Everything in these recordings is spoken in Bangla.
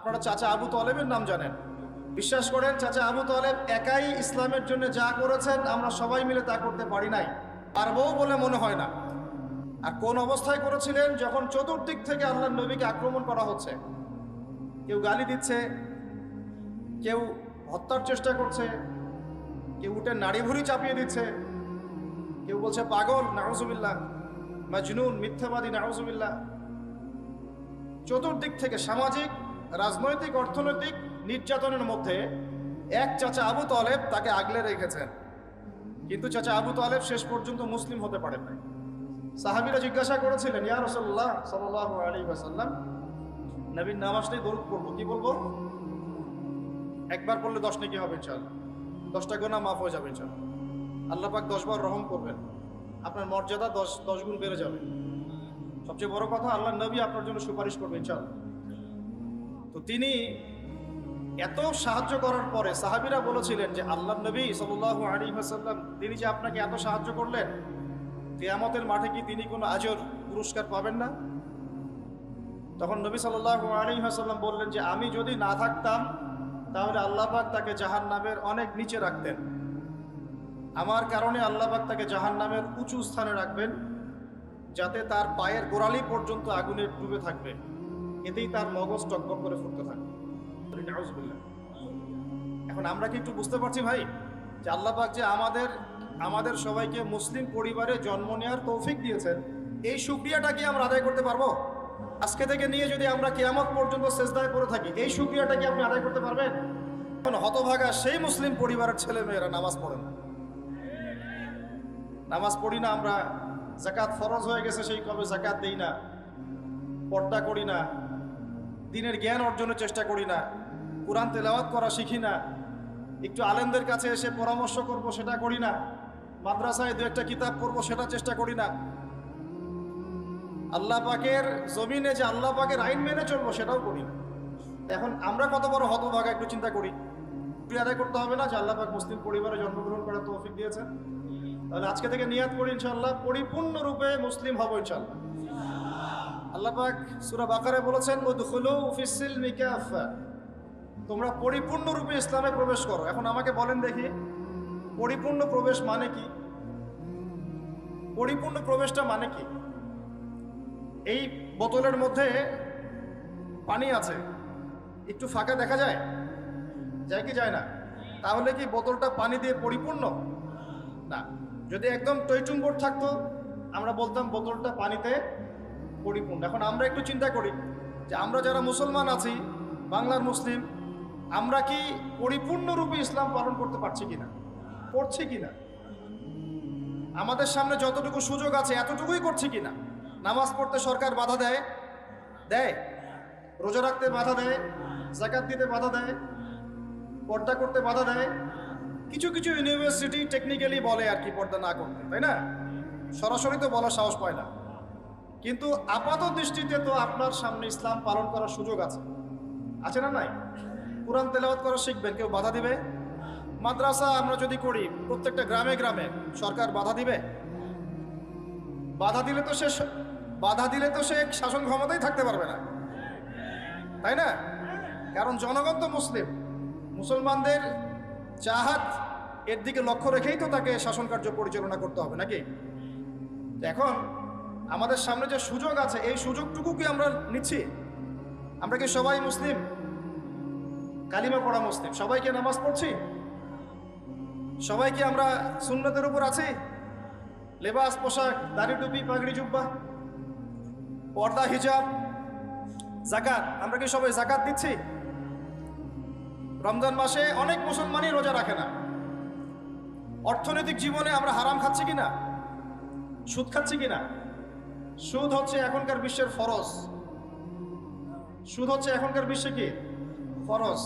আপনারা চাচা আবু তলেবের নাম জানেন। বিশ্বাস করেন চাচা আবু তলেব একাই ইসলামের জন্য যা করেছেন আমরা সবাই মিলে তা করতে পারি নাই, পারবো বলে মনে হয় না। আর কোন অবস্থায় করেছিলেন? যখন চতুর্দিক থেকে আল্লাহর নবীকে আক্রমণ করা হচ্ছে, কেউ গালি দিচ্ছে, কেউ হত্যার চেষ্টা করছে, কেউ উঠে নাড়ি ভুড়ি চাপিয়ে দিচ্ছে, কেউ বলছে পাগল, নাউজুবিল্লাহ, মাজনুন, মিথ্যাবাদী, নাউজুবিল্লাহ। চতুর্দিক থেকে সামাজিক, রাজনৈতিক, অর্থনৈতিক নির্যাতনের মধ্যে এক চাচা আবু তলেব তাকে আগলে রেখেছেন। কিন্তু চাচা আবু তলেব শেষ পর্যন্ত মুসলিম হতে পারেন নাই। সাহাবীরা জিজ্ঞাসা করেছিলেন, ইয়া রাসূলুল্লাহ সাল্লাল্লাহু আলাইহি ওয়াসাল্লাম, নবীর নাম আসলেই দরুদ পড়বো, কি বলবো? একবার পড়লে 10 নেকি হবে ইনশাআল্লাহ, 10টা গুনাহ মাফ হয়ে যাবে ইনশাআল্লাহ। আল্লাহ পাক 10 বার রহম করবেন, আপনার মর্যাদা 10 গুণ বেড়ে যাবে। সবচেয়ে বড় কথা, আল্লাহর নবী আপনার জন্য সুপারিশ করবে ইনশাআল্লাহ। তো তিনি এত সাহায্য করার পরে সাহাবীরা বলেছিলেন যে আল্লাহর নবী সাল্লাল্লাহু আলাইহি ওয়াসাল্লাম তিনি যে আপনাকে এত সাহায্য করলেন, কিয়ামতের মাঠে কি তিনি কোনো আজর পুরস্কার পাবেন না? তখন নবী সাল্লাল্লাহু আলাইহি ওয়াসাল্লাম বললেন যে আমি যদি না থাকতাম তাহলে আল্লাহ পাক তাকে জাহান্নামের অনেক নিচে রাখতেন। আমার কারণে আল্লাহ পাক তাকে জাহান্নামের উঁচু স্থানে রাখবেন, যাতে তার পায়ের গোড়ালি পর্যন্ত আগুনে ডুবে থাকবে, এতেই তার মগজ টকবক করে ফুটতে থাকবে। এখন আমরা কি একটু বুঝতে পারছি ভাই যে আল্লাহ পাক যে আমাদের সবাইকে মুসলিম পরিবারে জন্ম নেওয়ার তৌফিক দিয়েছেন, এই শুকরিয়াটা কি আমরা আদায় করতে পারবো? আজকে থেকে নিয়ে যদি আমরা কিয়ামত পর্যন্ত সেজদায় পড়ে থাকি, এই শুকরিয়াটা কি আপনি আদায় করতে পারবেন? এখন হতভাগা সেই মুসলিম পরিবারের ছেলে মেয়েরা নামাজ পড়ে না, নামাজ পড়ি না আমরা, যাকাত ফরজ হয়ে গেছে সেই কবে যাকাত দেই না, পর্দা করি না, দিনের জ্ঞান অর্জনের চেষ্টা করি না, কোরআন তেলাওয়াত করা শিখি না, একটু আলেমদের কাছে এসে পরামর্শ করব সেটা করি না, মাদ্রাসায় দু একটা কিতাব পড়বো সেটা চেষ্টা করি না, আল্লাহ পাকের জমিনে যে আল্লাহ পাকের আইন মেনে চলবো সেটাও করি না। এখন আমরা কত বড় হতভাগা একটু চিন্তা করি। আদায় করতে হবে না যে আল্লাহ পাক মুসলিম পরিবারে জন্মগ্রহণ করার তৌফিক দিয়েছেন? তাহলে আজকে থেকে নিয়াত করি ইনশাআল্লাহ পরিপূর্ণরূপে মুসলিম হব ইনশাআল্লাহ। আল্লাহ পাক সূরা বাকারায় বলেছেন, উদখুলু ফিস সিলমি কাফা, তোমরা পরিপূর্ণরূপে ইসলামে প্রবেশ করো। এখন আমাকে বলেন দেখি, পরিপূর্ণ প্রবেশ মানে কি? পরিপূর্ণ প্রবেশটা মানে কি? এই বোতলের মধ্যে পানি আছে, একটু ফাঁকা দেখা যায়, যায় কি যায় না? তাহলে কি বোতলটা পানি দিয়ে পরিপূর্ণ? না। যদি একদম টইটুম্বর থাকতো আমরা বলতাম বোতলটা পানিতে পরিপূর্ণ। এখন আমরা একটু চিন্তা করি যে আমরা যারা মুসলমান আছি, বাংলার মুসলিম, আমরা কি পরিপূর্ণরূপে ইসলাম পালন করতে পারছি কিনা, করছি কিনা? আমাদের সামনে যতটুকু সুযোগ আছে এতটুকুই করছি কিনা? নামাজ পড়তে সরকার বাধা দেয়, রোজা রাখতে বাধা দেয়, যাকাত দিতে বাধা দেয়, পর্দা করতে বাধা দেয়। কিছু কিছু ইউনিভার্সিটি টেকনিক্যালি বলে আর কি পর্দা না করতে, তাই না? সরাসরি তো বলার সাহস পায় না। কিন্তু আপাত দৃষ্টিতে তো আপনার সামনে ইসলাম পালন করার সুযোগ আছে না নাই? কোরআন তেলাওয়াত করা শিখবেন, কেউ বাধা দিবে? মাদ্রাসা আমরা যদি করি প্রত্যেকটা গ্রামে গ্রামে, সরকার বাধা দিবে? বাধা দিলে তো সে শাসন ক্ষমতায় থাকতে পারবে না, তাই না? কারণ জনগণ তো মুসলমানদের চাহাত এর দিকে লক্ষ্য রেখেই তো তাকে শাসন কার্য পরিচালনা করতে হবে, নাকি? এখন আমাদের সামনে যে সুযোগ আছে, এই সুযোগটুকু কি আমরা নিচ্ছি? আমরা কি সবাই মুসলিম, কালিমা পড়া মুসলিম? সবাইকে নামাজ পড়ছি? সবাই কি আমরা সুন্নতের উপর আছি? লেবাস, পোশাক, দাড়ি, টুপি, পাগড়ি, জুব্বা, পর্দা, হিজাব, যাকাত, আমরা কি সবাই যাকাত দিচ্ছি? রমজান মাসে অনেক মুসলমানই রোজা রাখে না। অর্থনৈতিক জীবনে আমরা হারাম খাচ্ছি কিনা, সুদ খাচ্ছি কিনা? সুদ হচ্ছে এখনকার বিশ্বের ফরজ। সুদ হচ্ছে এখনকার বিশ্বে কি ফরজ।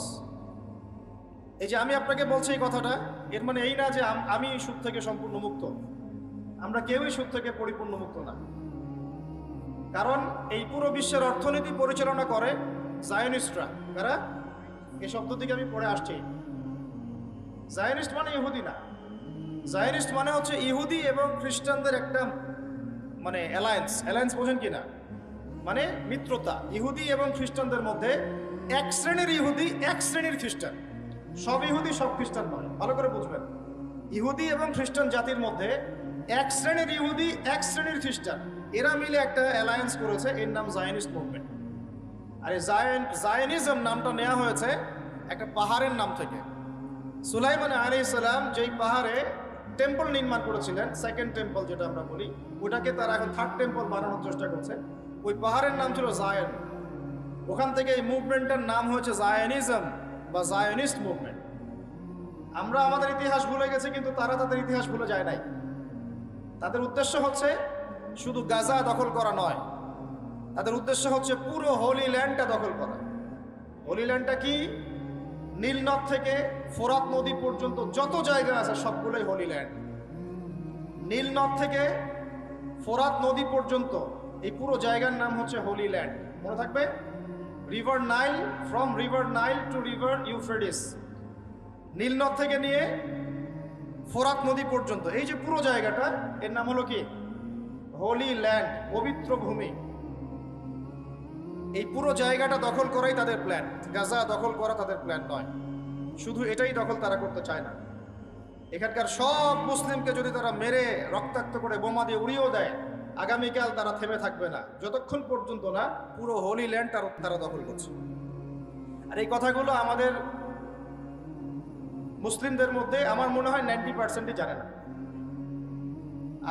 এই যে আমি আপনাকে বলছি এই কথাটা, এর মানে এই না যে আমি সুদ থেকে সম্পূর্ণ মুক্ত। আমরা কেউই সুদ থেকে পরিপূর্ণ মুক্ত না। কারণ এই পুরো বিশ্বের অর্থনীতি পরিচালনা করে জায়নিস্টরা। কারা? এই শব্দ থেকে আমি পড়ে আসছি। জায়নিস্ট মানে ইহুদি না, জায়নিস্ট মানে হচ্ছে ইহুদি এবং খ্রিস্টানদের একটা মানে অ্যালায়েন্স বোঝেন কিনা? মানে মিত্রতা। ইহুদি এবং খ্রিস্টানদের মধ্যে এক শ্রেণীর ইহুদি, এক শ্রেণীর খ্রিস্টান। সব ইহুদি সব খ্রিস্টান নয়, ভালো করে বুঝবেন। ইহুদি এবং খ্রিস্টান জাতির মধ্যে এক শ্রেণীর ইহুদি, এক শ্রেণীর খ্রিস্টান, এরা মিলে একটা অ্যালায়েন্স করেছে, এর নাম জায়নিস্ট মুভমেন্ট। আর এই জায়নিজম নামটা নেওয়া হয়েছে একটা পাহাড়ের নাম থেকে। সুলাইমান আলাইহিস সালাম যেই পাহাড়ে টেম্পল নির্মাণ করেছিলেন, সেকেন্ড টেম্পল যেটা আমরা বলি, ওটাকে তারা এখন থার্ড টেম্পল বানানোর চেষ্টা করছে। ওই পাহাড়ের নাম ছিল জায়ন। ওখান থেকে এই মুভমেন্টের নাম হয়েছে জায়নিজম বা জায়নিস্ট মুভমেন্ট। আমরা আমাদের ইতিহাস ভুলে গেছি, কিন্তু তারা তাদের ইতিহাস ভুলে যায় নাই। তাদের উদ্দেশ্য হচ্ছে শুধু গাজা দখল করা নয়, তাদের উদ্দেশ্য হচ্ছে পুরো হোলি ল্যান্ডটা দখল করা। হোলি ল্যান্ডটা কি? নীলনদ থেকে ফোরাত নদী পর্যন্ত যত জায়গা আছে সবগুলোই হোলি ল্যান্ড। নীলনদ থেকে ফোরাত নদী পর্যন্ত এই পুরো জায়গার নাম হচ্ছে হোলি ল্যান্ড। মনে থাকবে, river Nile, from river Nile to river Euphrates, নীলনদ থেকে নিয়ে ফোরাত নদী পর্যন্ত এই যে পুরো জায়গাটা, এর নাম হলো কি? হোলি ল্যান্ড, পবিত্র ভূমি। এই পুরো জায়গাটা দখল করাই তাদের প্ল্যান। গাজা দখল করা তাদের প্ল্যান নয়, শুধু এটাই দখল তারা করতে চায় না। এখানকার সব মুসলিমকে যদি তারা মেরে রক্তাক্ত করে বোমা দিয়ে উড়িয়েও দেয়, আগামীকাল তারা থেমে থাকবে না, যতক্ষণ পর্যন্ত না পুরো হোলি ল্যান্ড তারা দখল করছে। আর এই কথাগুলো আমাদের মুসলিমদের মধ্যে আমার মনে হয় 90%ই জানে না।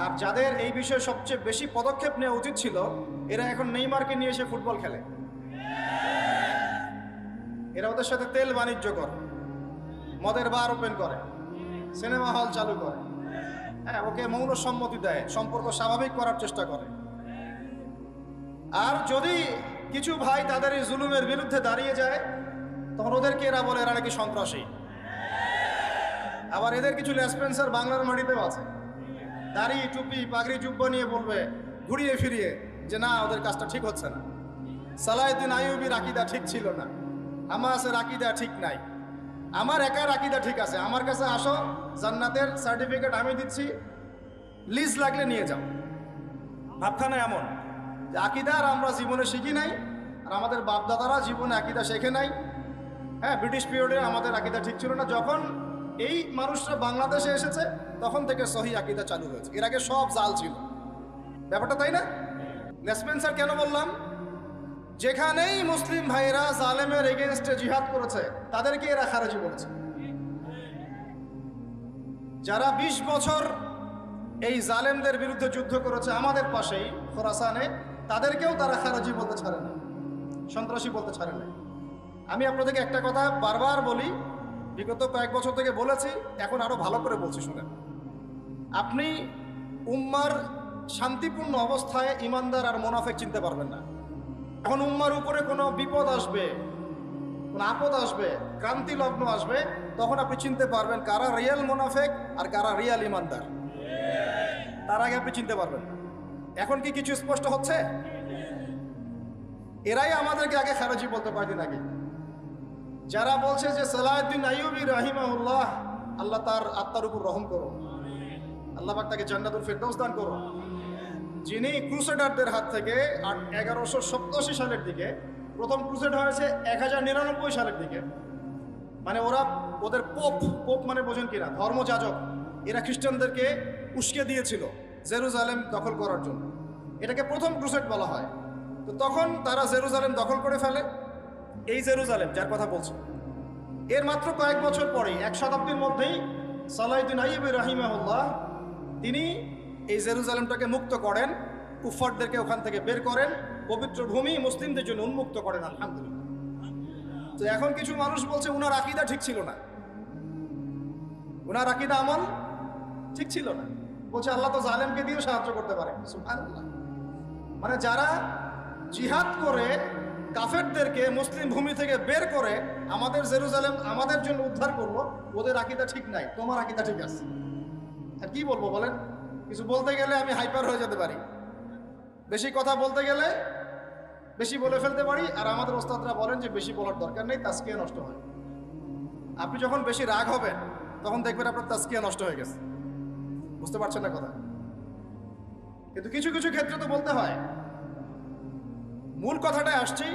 আর যাদের এই বিষয়ে সবচেয়ে বেশি পদক্ষেপ নেওয়া উচিত ছিল, এরা এখন নেইমারকে নিয়ে এসে ফুটবল খেলে, এরা ওদের সাথে তেল বাণিজ্য করে, মদের বার ওপেন করে, সিনেমা হল চালু করে, হ্যাঁ, ওকে মৌন সম্মতি দেয়, সম্পর্ক স্বাভাবিক করার চেষ্টা করে। আর যদি কিছু ভাই তাদের এই জুলুমের বিরুদ্ধে দাঁড়িয়ে যায়, তখন ওদেরকে এরা বলে এরা নাকি সন্ত্রাসী। আবার এদের কিছু লেসপেন্সার বাংলার মাটিতেও আছে, দাড়ি টুপি পাগড়ি জুব্বা নিয়ে বলবে ঘুরিয়ে ফিরিয়ে যে না, ওদের কাজটা ঠিক হচ্ছে না, সালাউদ্দিন আইয়ুবীর আকীদা ঠিক ছিল না, হামাসের আকীদা ঠিক নাই, আমার একার আকীদা ঠিক আছে, আমার কাছে আসো, জান্নাতের সার্টিফিকেট আমি দিচ্ছি, লিজ লাগলে নিয়ে যাও। ভাবখানা এমন যে আকীদা আর আমরা জীবনে শিখি নাই, আর আমাদের বাপদাদারা জীবনে আকীদা শেখে নাই। হ্যাঁ, ব্রিটিশ পিরিয়ডে আমাদের আকীদা ঠিক ছিল না। যখন এই মানুষরা বাংলাদেশে এসেছে, তখন থেকে সহি আকীদা চালু হয়েছে, এর আগে সব জাল ছিল। ব্যাপারটা তাই না? লেসপেন্সার কেন বললাম? যেখানেই মুসলিম ভাইরা জালেমের এগেনস্টে জিহাদ করেছে, তাদেরকে এরা খারেজি বলেছে। যারা 20 বছর এই জালেমদের বিরুদ্ধে যুদ্ধ করেছে আমাদের পাশেই খোরাসানে, তাদেরকেও তারা খারেজি বলতে ছাড়ে না, সন্ত্রাসী বলতে ছাড়ে না। আমি আপনাদেরকে একটা কথা বারবার বলি, বিগত কয়েক বছর থেকে বলেছি, এখন আরো ভালো করে বলছি, শুনেন। আপনি উম্মার শান্তিপূর্ণ অবস্থায় ইমানদার আর মুনাফিক চিনতে পারবেন না। এখন উম্মার উপরে কোনো বিপদ আসবে, কোনো আপদ আসবে, ক্রান্তি লগ্ন আসবে, তখন আপনি চিনতে পারবেন কারা রিয়েল মুনাফিক আর কারা রিয়েল ইমানদার। তার আগে আপনি চিনতে পারবেন না। এখন কি কিছু স্পষ্ট হচ্ছে? এরাই আমাদেরকে আগে খারেজি বলতে পারতেন আগে। যারা বলছে যে সালাউদ্দিন আইয়ুবী রাহিমাহুল্লাহ, আল্লাহ তার আত্মার উপর রহম করো, আল্লাহ পাক তাকে জান্নাতুল ফেরদাউস দান করো, যিনি ক্রুসেডারদের হাত থেকে 1187 সালের দিকে, প্রথম ক্রুসেড হয়েছে 1099 সালের দিকে, মানে ওদের পোপ মানে বোঝেন কিনা, ধর্মযাজক, এরা খ্রিস্টানদেরকে উস্কে দিয়েছিল জেরুজালেম দখল করার জন্য। এটাকে প্রথম ক্রুসেড বলা হয়। তো তখন তারা জেরুজালেম দখল করে ফেলে, এই জেরুজালেম যার কথা বলছে। এর মাত্র কয়েক বছর পরেই, 1 শতাব্দীর মধ্যেই সালাউদ্দিন আইয়ুবী রাহিমাহুল্লাহ তিনি এই জেরুজালেমটাকে মুক্ত করেন, কুফফারদেরকে ওখান থেকে বের করেন, পবিত্র ভূমি মুসলিমদের জন্য উন্মুক্ত করেন, আলহামদুলিল্লাহ। তো এখন কিছু মানুষ বলছে উনার আকীদা ঠিক ছিল না, উনার আকীদা আমল ঠিক ছিল না, বলছে আল্লাহ তো জালেমকে দিয়েও সাহায্য করতে পারে। সুবহানাল্লাহ। মানে যারা জিহাদ করে কাফেরদেরকে মুসলিম ভূমি থেকে বের করে আমাদের জেরুজালেম আমাদের জন্য উদ্ধার করলো, ওদের আকীদা ঠিক নাই, তোমার আকীদা ঠিক আছে। আর কি বলবো বলেন? কিছু বলতে গেলে আমি হাইপার হয়ে যেতে পারি, বেশি কথা বলতে গেলে বেশি বলে ফেলতে পারি। আর আমাদের ওস্তাদরা বলেন যে বেশি বলার দরকার নেই, তাজকিয়া নষ্ট হয়। আপনি যখন বেশি রাগ হবেন, তখন দেখবেন আপনার তাজকিয়া নষ্ট হয়ে গেছে। বুঝতে পারছেন না কথা? কিন্তু কিছু কিছু ক্ষেত্রে তো বলতে হয়। মূল কথাটায় আসছি,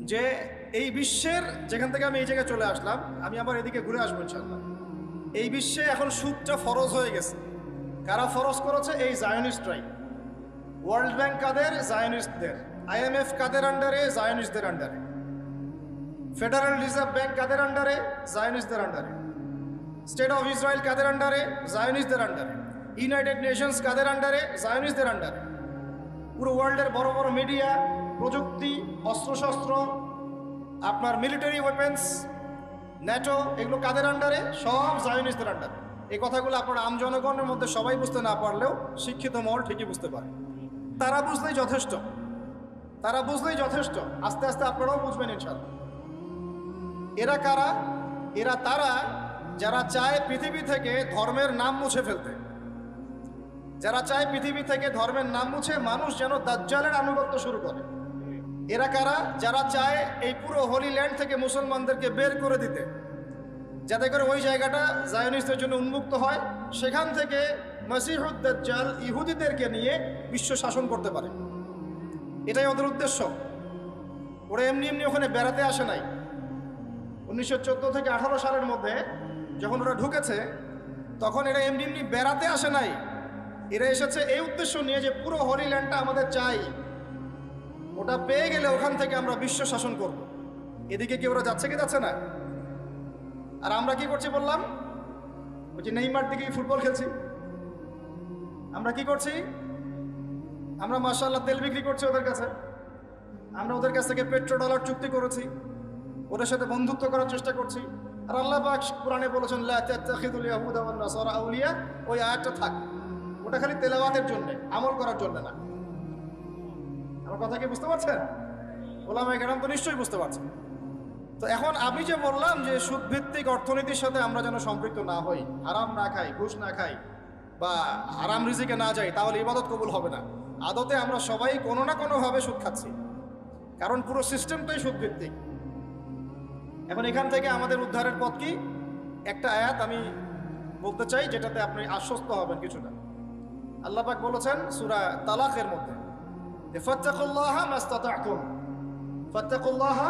যে এই বিশ্বের যেখান থেকে আমি এই জায়গায় চলে আসলাম, আমি আবার এদিকে ঘুরে আসবো ইনশাআল্লাহ। এই বিশ্বে এখন সুদটা ফরজ হয়ে গেছে। কারা ফরজ করেছে? এই জায়নিস্টরাই। ওয়ার্ল্ড ব্যাংক কাদের? জায়নিস্টদের। IMF কাদের আন্ডারে? জায়নিস্টদের আন্ডারে। ফেডারেল রিজার্ভ ব্যাংক কাদের আন্ডারে? জায়নিস্টদের আন্ডারে। স্টেট অফ ইসরায়েল কাদের আন্ডারে? জায়নিস্টদের আন্ডারে। ইউনাইটেড নেশনস কাদের আন্ডারে? জায়নিস্টদের আন্ডারে। পুরো ওয়ার্ল্ডের বড় বড় মিডিয়া, প্রযুক্তি, অস্ত্রশস্ত্র, আপনার মিলিটারি ওয়েপেন্স, ন্যাটো, এগুলো কাদের আন্ডারে? সব জায়নিস্টদের আন্ডারে। এই কথাগুলো আপনার আম জনগণের মধ্যে সবাই বুঝতে না পারলেও শিক্ষিত মহল ঠিকই বুঝতে পারে। তারা বুঝলেই যথেষ্ট, তারা বুঝলেই যথেষ্ট। আস্তে আস্তে আপনারাও বুঝবেন ইনশাআল্লাহ। এরা কারা? এরা তারা যারা চায় পৃথিবী থেকে ধর্মের নাম মুছে ফেলতে, যারা চায় পৃথিবী থেকে ধর্মের নাম মুছে মানুষ যেন দাজ্জালের আনুগত্য শুরু করে। এরা কারা? যারা চায় এই পুরো হোলি ল্যান্ড থেকে মুসলমানদেরকে বের করে দিতে, যাতে করে ওই জায়গাটা জায়নিস্টদের জন্য উন্মুক্ত হয়, সেখান থেকে মসিহুদ দাজ্জাল ইহুদিদেরকে নিয়ে বিশ্ব শাসন করতে পারে। এটাই ওদের উদ্দেশ্য। ওরা এমনি এমনি ওখানে বেড়াতে আসে নাই। 1914 থেকে 18 সালের মধ্যে যখন ওরা ঢুকেছে, তখন এরা এমনি এমনি বেড়াতে আসে নাই। এরা এসেছে এই উদ্দেশ্য নিয়ে যে পুরো হোলি ল্যান্ডটা আমাদের চাই, ওটা পেয়ে গেলে ওখান থেকে আমরা বিশ্ব শাসন করব। এদিকে কি ওরা যাচ্ছে কি যাচ্ছে না? আর আমরা কি করছি বললাম? ওই যে নেইমার দিকে ফুটবল খেলছি। আমরা কি করছি? আমরা মাশাআল্লাহ তেল বিক্রি করছি ওদের কাছে। আমরা ওদের কাছ থেকে পেট্রো ডলার চুক্তি করেছি, ওদের সাথে বন্ধুত্ব করার চেষ্টা করছি। আর আল্লাহ পাক কোরআনে বলেছেন লা তাত্তাখিযুল ইয়াহুদা ওয়ান নাসারা আউলিয়া। ওই আয়াতটা থাক, ওটা খালি তেলাওয়াতের জন্য, আমল করার জন্য না। আমার কথা কি বুঝতে পারছেন? ওলামায়ে কেরাম তো নিশ্চয়ই বুঝতে পারছেন। তো এখন আমি যে বললাম যে সুদভিত্তিক অর্থনীতির সাথে আমরা যেন সম্পৃক্ত না হই, হারাম না খাই, ঘুষ না খাই, বা হারাম রিজিকে না যাই, তাহলে ইবাদত কবুল হবে না। আদতে আমরা সবাই কোনো না কোনোভাবে সুদ খাচ্ছি, কারণ পুরো সিস্টেমটাই সুদভিত্তিক। এখন এখান থেকে আমাদের উদ্ধারের পথ কি? একটা আয়াত আমি বলতে চাই, যেটাতে আপনি আশ্বস্ত হবেন কিছুটা। আল্লাহ পাক বলেছেন সূরা তালাকের মধ্যে, ফাত্তাকুল্লাহা মাস্তাতা'তুম, ফাত্তাকুল্লাহা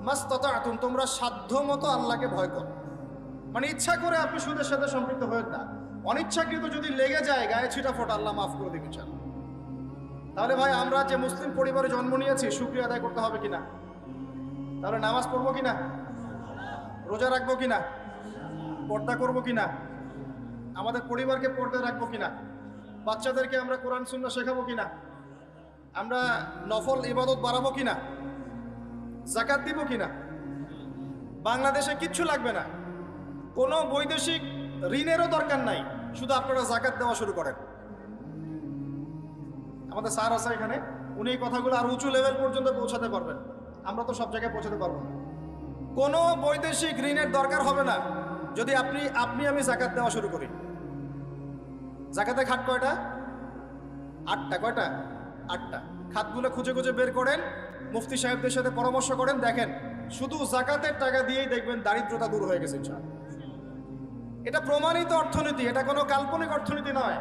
মাস্তাতা'তুম, তোমরা সাধ্যমতো আল্লাহকে ভয় করো। মানে ইচ্ছা করে আপনি সুদের সাথে সম্পৃক্ত হয়েন না, অনিচ্ছাকৃত যদি লেগে যায় গায়ে ছিটা ফোটা, আল্লাহ মাফ করে দিবেন ইনশাআল্লাহ। তাহলে ভাই আমরা যে মুসলিম পরিবারে জন্ম নিয়েছি, শুকরিয়া আদায় করতে হবে কিনা? তাহলে নামাজ পড়বো কিনা? রোজা রাখবো কিনা? পর্দা করবো কিনা? আমাদের পরিবারকে পর্দা রাখবো কিনা? বাচ্চাদেরকে আমরা কোরআন সুন্নাহ শেখাবো কিনা? আমরা নফল ইবাদত বাড়াবো কিনা? যাকাত দিব কিনা? বাংলাদেশে কিচ্ছু লাগবে না, কোনো বৈদেশিক ঋণেরও দরকার নাই, শুধু আপনারা যাকাত দেওয়া শুরু করেন। আমাদের স্যার আছে এখানে, উনি এই কথাগুলো আর উঁচু লেভেল পর্যন্ত পৌঁছাতে পারবেন। আমরা তো সব জায়গায় পৌঁছাতে পারবো না। কোনো বৈদেশিক ঋণের দরকার হবে না যদি আমি যাকাত দেওয়া শুরু করি। যাকাতের খাত কয়টা? 8টা। কয়টা? 8টা। খাতগুলো খুঁজে খুঁজে বের করেন, মুফতি সাহেবদের সাথে পরামর্শ করেন, দেখেন শুধু যাকাতের টাকা দিয়েই দেখবেন দারিদ্রতা দূর হয়ে গেছে ইনশাআল্লাহ। এটা প্রমাণিত অর্থনীতি, এটা কোনো কাল্পনিক অর্থনীতি নয়।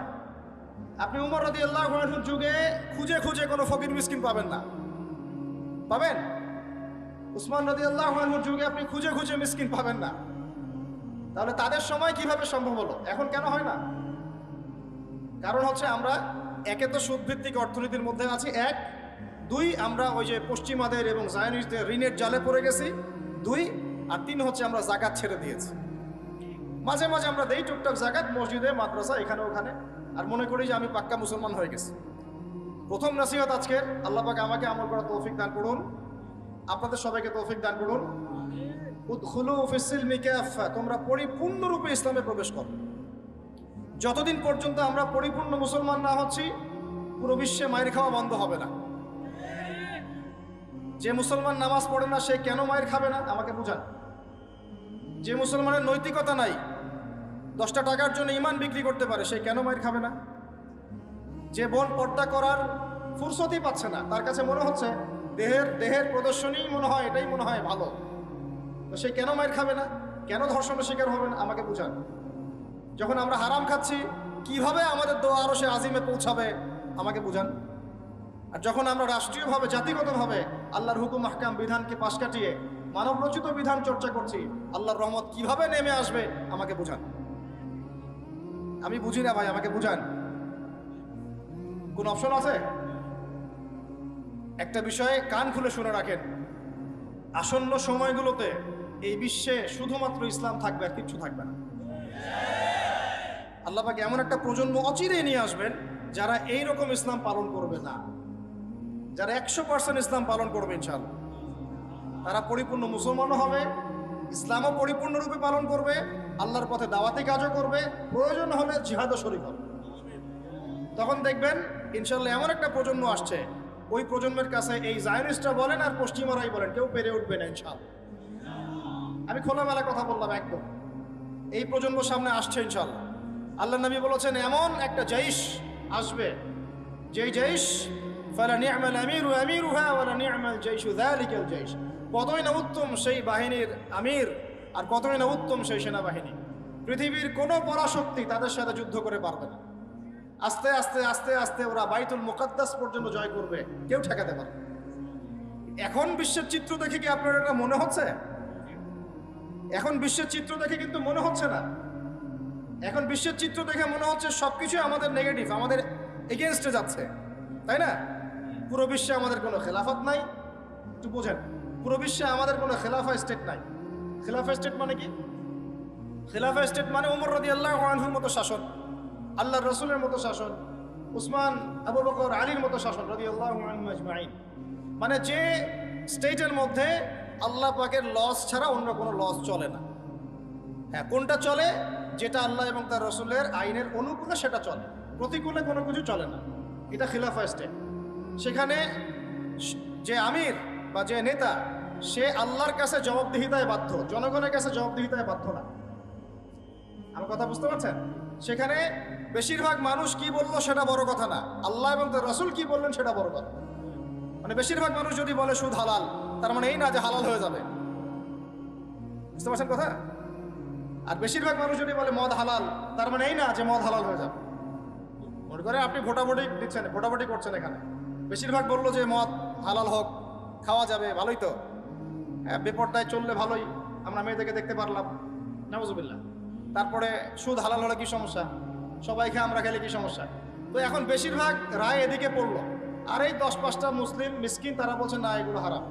আপনি উমর রাদিয়াল্লাহু আনহুর যুগে খুঁজে খুঁজে কোনো ফকির মিসকিন পাবেন না, পাবেন? উসমান রাদিয়াল্লাহু আনহুর যুগে আপনি খুঁজে খুঁজে মিসকিন পাবেন না। তাহলে তাদের সময় কিভাবে সম্ভব হলো, এখন কেন হয় না? কারণ হচ্ছে আমরা একে তো সুদভিত্তিক অর্থনীতির মধ্যে আছি, 1, 2 আমরা ওই যে পশ্চিমাদের এবং জায়নিস্টদের ঋণের জালে পড়ে গেছি, 2, আর 3 হচ্ছে আমরা যাকাত ছেড়ে দিয়েছি। মাঝে মাঝে আমরা দেই টুকটাক যাকাত মসজিদে, মাদ্রাসা, এখানে ওখানে, আর মনে করি যে আমি পাক্কা মুসলমান হয়ে গেছি। প্রথম নসিহত আজকের, আল্লাহ পাক আমাকে আমল করার তৌফিক দান করুন, আপনাদের সবাইকে তৌফিক দান করুন। উদখুলু ফিস-সিলমি কাফা, তোমরা পরিপূর্ণরূপে ইসলামে প্রবেশ করো। যতদিন পর্যন্ত আমরা পরিপূর্ণ মুসলমান না হচ্ছি, পুরো বিশ্বে মায়ের খাওয়া বন্ধ হবে না। যে মুসলমান নামাজ পড়ে না সে কেন মায়ের খাবে না, আমাকে বুঝান। যে মুসলমানের নৈতিকতা নাই, 10টা টাকার জন্য ইমান বিক্রি করতে পারে, সে কেন মায়ের খাবে না? যে বোন পর্দা করার ফুরসতই পাচ্ছে না, তার কাছে মনে হচ্ছে দেহের প্রদর্শনী মনে হয়, এটাই মনে হয় ভালো, তো সে কেন মায়ের খাবে না? কেন ধর্ষণের শিকার হবে না, আমাকে বুঝান। যখন আমরা হারাম খাচ্ছি, কিভাবে আমাদের দোয়া আরো সে আজিমে পৌঁছাবে, আমাকে বুঝান। আর যখন আমরা রাষ্ট্রীয়ভাবে জাতিগতভাবে আল্লাহর হুকুম আহকাম বিধানকে পাশ কাটিয়ে মানবরচিত বিধান চর্চা করছি, আল্লাহর রহমত কিভাবে নেমে আসবে আমাকে বুঝান। আমি বুঝি না ভাই, আমাকে বুঝান। কোন অপশন আছে? একটা বিষয়ে কান খুলে শুনে রাখেন, আসন্ন সময়গুলোতে এই বিশ্বে শুধুমাত্র ইসলাম থাকবে, আর কিচ্ছু থাকবে না। আল্লাহ পাক এমন একটা প্রজন্ম অচিরেই নিয়ে আসবেন যারা এইরকম ইসলাম পালন করবে না, যারা 100% ইসলাম পালন করবে ইনশাআল্লাহ। তারা পরিপূর্ণ মুসলমানও হবে, ইসলামও পরিপূর্ণরূপে পালন করবে, আল্লাহর পথে দাওয়াতি কাজও করবে, প্রয়োজন হলে জিহাদও শরীক হবে। তখন দেখবেন ইনশাআল্লাহ এমন একটা প্রজন্ম আসছে, ওই প্রজন্মের কাছে এই জায়নিস্টরা বলেন আর পশ্চিমারাই বলেন, কেউ পেরে উঠবে না ইনশাআল্লাহ। আমি খোলামেলা কথা বললাম একদম। এই প্রজন্ম সামনে আসছে ইনশাআল্লাহ। আল্লাহ নবী বলেছেন এমন একটা জৈশ আসবে, যেই জৈশ ফালা নি'মাল আমিরু আমিরুহা ওয়ালা নি'মাল জাইশু যালিকাল জাইশ, কতই না উত্তম সেই বাহিনীর আমির আর কতই না উত্তম সেই সেনাবাহিনী। পৃথিবীর কোনো পরাশক্তি তাদের সাথে যুদ্ধ করে পারবে না। আস্তে আস্তে আস্তে আস্তে ওরা বাইতুল মুকাদ্দাস পর্যন্ত জয় করবে, কেউ ঠেকাতে পারবে। এখন বিশ্বের চিত্র দেখে কি আপনার এটা মনে হচ্ছে? এখন বিশ্বের চিত্র দেখে কিন্তু মনে হচ্ছে না। এখন বিশ্বের চিত্র দেখে মনে হচ্ছে সবকিছু আমাদের নেগেটিভ, আমাদের এগেনস্টে যাচ্ছে, তাই না? পুরো বিশ্বে আমাদের কোনো খেলাফত নাই। একটু বোঝেন, পুরো বিশ্বে আমাদের কোনো খেলাফা স্টেট নাই। খেলাফা স্টেট মানে কি? খেলাফা স্টেট মানে ওমর রাদিয়াল্লাহু আনহুর মতো শাসন, আল্লাহর রাসূলের মতো শাসন, উসমান আবু বকর আলীর মতো শাসন রাদিয়াল্লাহু আনহুম আজমাইন। মানে যে স্টেটের মধ্যে আল্লাহ পাকের লস ছাড়া অন্য কোনো লস চলে না। হ্যাঁ, কোনটা চলে? যেটা আল্লাহ এবং তার রাসূলের আইনের অনুকূলে সেটা চলে, প্রতিকূলে কোনো কিছু চলে না। এটা খিলাফা স্টেট। সেখানে যে আমির বা যে নেতা, সে আল্লাহর কাছে জবাবদিহিতায় বাধ্য, জনগণের কাছে জবাবদিহিতায় বাধ্য না। আমার কথা বুঝতে পারছেন? সেখানে বেশিরভাগ মানুষ কি বললো সেটা বড় কথা না, আল্লাহ এবং তার রাসূল কি বললেন সেটা বড় কথা। মানে বেশিরভাগ মানুষ যদি বলে সুদ হালাল, তার মানে এই না যে হালাল হয়ে যাবে। বুঝতে পারছেন কথা? আর বেশিরভাগ মানুষ যদি বলে মদ হালাল, তার মানে এই না যে মদ হালাল হয়ে যাবে। মনে করে আপনি ভোটাভুটি দিচ্ছেন, ভোটাভুটি করছেন, এখানে বেশিরভাগ বললো যে মদ হালাল হোক, খাওয়া যাবে, ভালোই তো, বেপরদায় চললে ভালোই, আমরা মেয়েদেরকে দেখতে পারলাম, নাউজুবিল্লাহ। তারপরে সুদ হালাল হলে কি সমস্যা? সবাই খেয়ে আমরা খেলে কি সমস্যা? তো এখন বেশিরভাগ রায় এদিকে পড়লো, আর এই 10-5টা মুসলিম মিসকিন তারা বলছেন না এগুলো হারাম।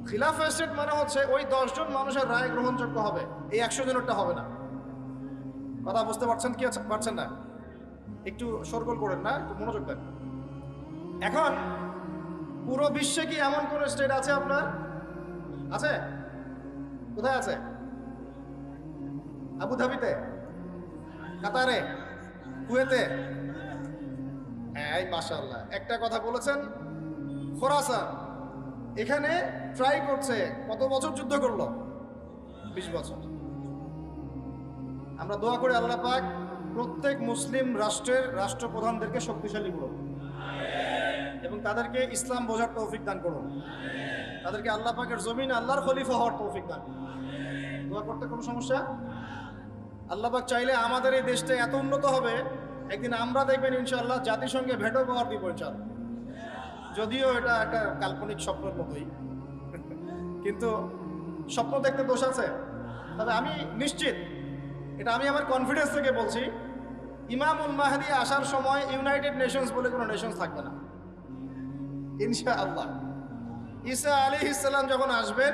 খিলাফা স্টেট মানে হচ্ছে ওই 10 জন মানুষের রায় গ্রহণযোগ্য হবে, এই 100 জনেরটা হবে না। কথা বুঝতে পারছেন কি পারছেন না? একটু শোরগোল করেন না, একটু মনোযোগ দেন। এখন পুরো বিশ্বে কি এমন কোন স্টেট আছে আপনার? আছে? কোথায় আছে? আবুধাবিতে, কাতারে, কুয়েতে? এই মাশাআল্লাহ, একটা কথা বলেছেন। খোরাসান, এখানে ট্রাই করছে, কত বছর যুদ্ধ করলো? 20 বছর। আমরা দোয়া করি আল্লাহ পাক প্রত্যেক মুসলিম রাষ্ট্রের রাষ্ট্রপ্রধানদেরকে শক্তিশালী করুন এবং তাদেরকে ইসলাম বোঝার তৌফিক দান করুন, তাদেরকে আল্লাহ পাকের জমিন আল্লাহর খলিফা হওয়ার তৌফিক দান। দোয়া করতে কোনো সমস্যা? আল্লাহ পাক চাইলে আমাদের এই দেশটা এত উন্নত হবে, একদিন আমরা দেখবেন ইনশাআল্লাহ জাতিসংঘে ভেটো পাওয়ার দিব ইনশাআল্লাহ। যদিও এটা একটা কাল্পনিক স্বপ্নের মতোই, কিন্তু স্বপ্ন দেখতে দোষ আছে। তবে আমি নিশ্চিত, এটা আমি আমার কনফিডেন্স থেকে বলছি, ইমামুল মাহদি আসার সময় ইউনাইটেড নেশনস বলে কোনো নেশনস থাকবে না ইনশাআল্লাহ। ঈসা আলাইহিস সালাম যখন আসবেন